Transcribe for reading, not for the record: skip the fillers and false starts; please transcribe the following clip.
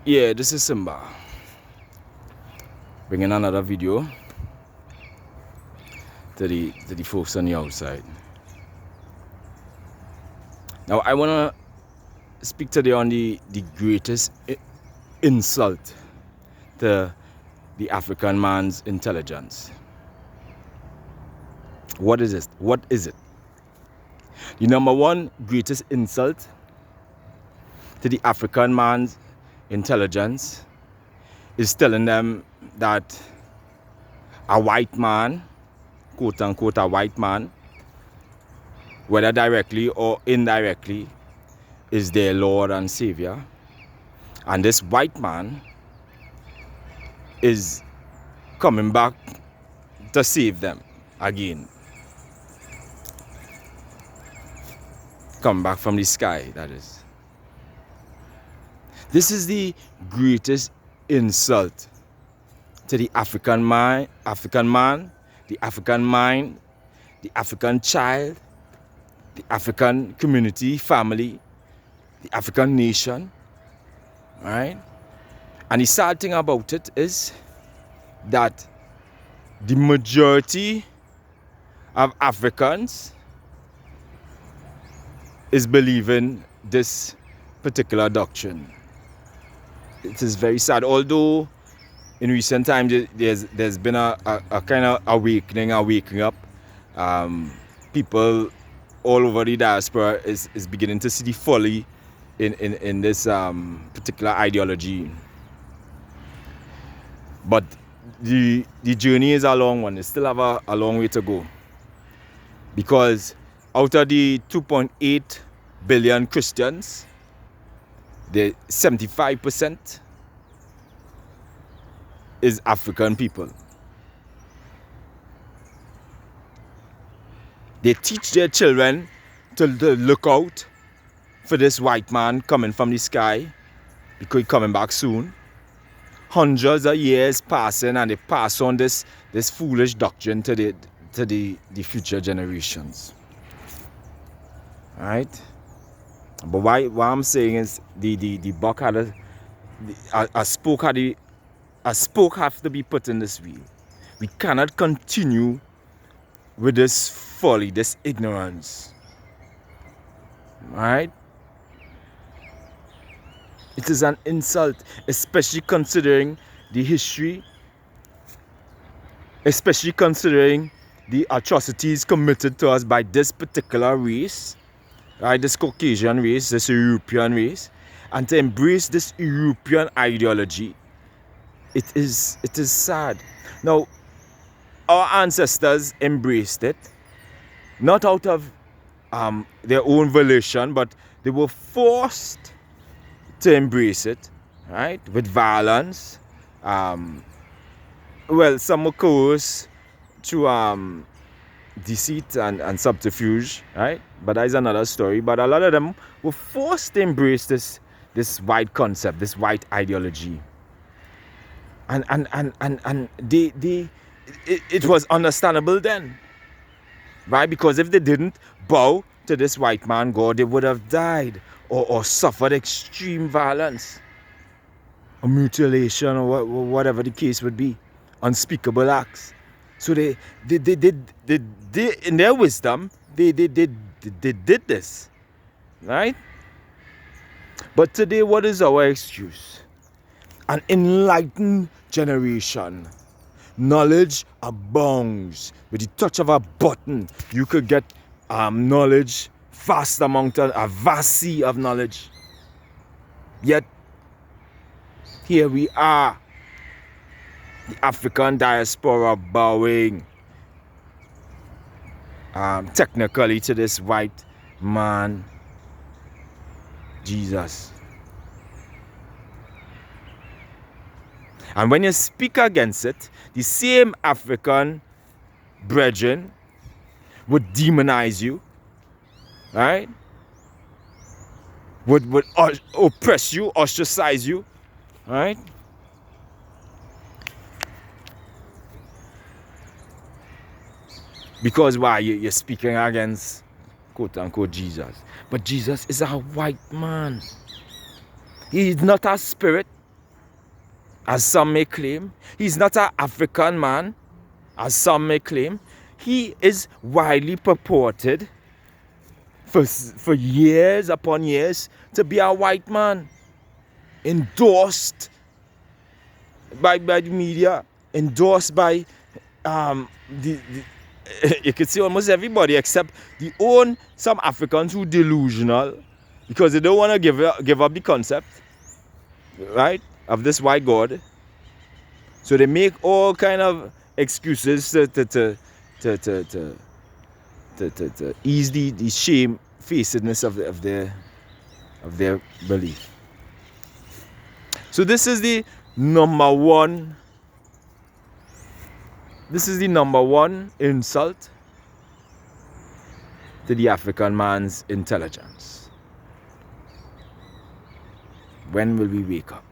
Yeah, this is Simba, bringing another video to the folks on the outside. Now I wanna speak today on the greatest insult to the African man's intelligence. What is it? What is it? The number one greatest insult to the African man's intelligence is telling them that a white man, quote unquote a white man, whether directly or indirectly, is their Lord and Savior. And this white man is coming back to save them again. Come back from the sky, that is. This is the greatest insult to the African man, the African mind, the African child, the African community, family, the African nation, right? And the sad thing about it is that the majority of Africans is believing this particular doctrine. It is very sad. Although in recent times there's been a kind of waking up. People all over the diaspora is beginning to see the folly in this particular ideology. But the journey is a long one. They still have a long way to go. Because out of the 2.8 billion Christians, the 75% is African people. They teach their children to look out for this white man coming from the sky because he's coming back soon. Hundreds of years passing, and they pass on this foolish doctrine to the future generations. Right? But what I'm saying is the buck had a spoke have to be put in this wheel. We cannot continue with this folly, this ignorance. Right? It is an insult, especially considering the history, especially considering the atrocities committed to us by this particular race, right? This Caucasian race, this European race, and to embrace this European ideology. It is sad. Now, our ancestors embraced it, not out of their own volition, but they were forced to embrace it, right? With violence. Well, some were coerced through deceit and subterfuge, right? But that is another story. But a lot of them were forced to embrace this white concept, this white ideology. And it was understandable then, right? Because if they didn't bow to this white man God, they would have died or suffered extreme violence or mutilation or whatever the case would be, unspeakable acts. So they in their wisdom they did this, right? But today, what is our excuse? An enlightened generation. Knowledge abounds. With the touch of a button, you could get knowledge, vast amount of a vast sea of knowledge. Yet here we are, the African diaspora bowing technically to this white man, Jesus. And when you speak against it, the same African brethren would demonize you, right? Would oppress you, ostracize you, right? Because why? You're speaking against quote unquote Jesus. But Jesus is a white man. He is not a spirit. as some may claim. He's not an African man, as some may claim. He is widely purported for years upon years to be a white man, endorsed by the media, endorsed by the you could see almost everybody except some Africans who delusional because they don't want to give up the concept, right, of this white God. So they make all kind of excuses to ease the shamefacedness of their belief. So this is the number one. This is the number one insult to the African man's intelligence. When will we wake up?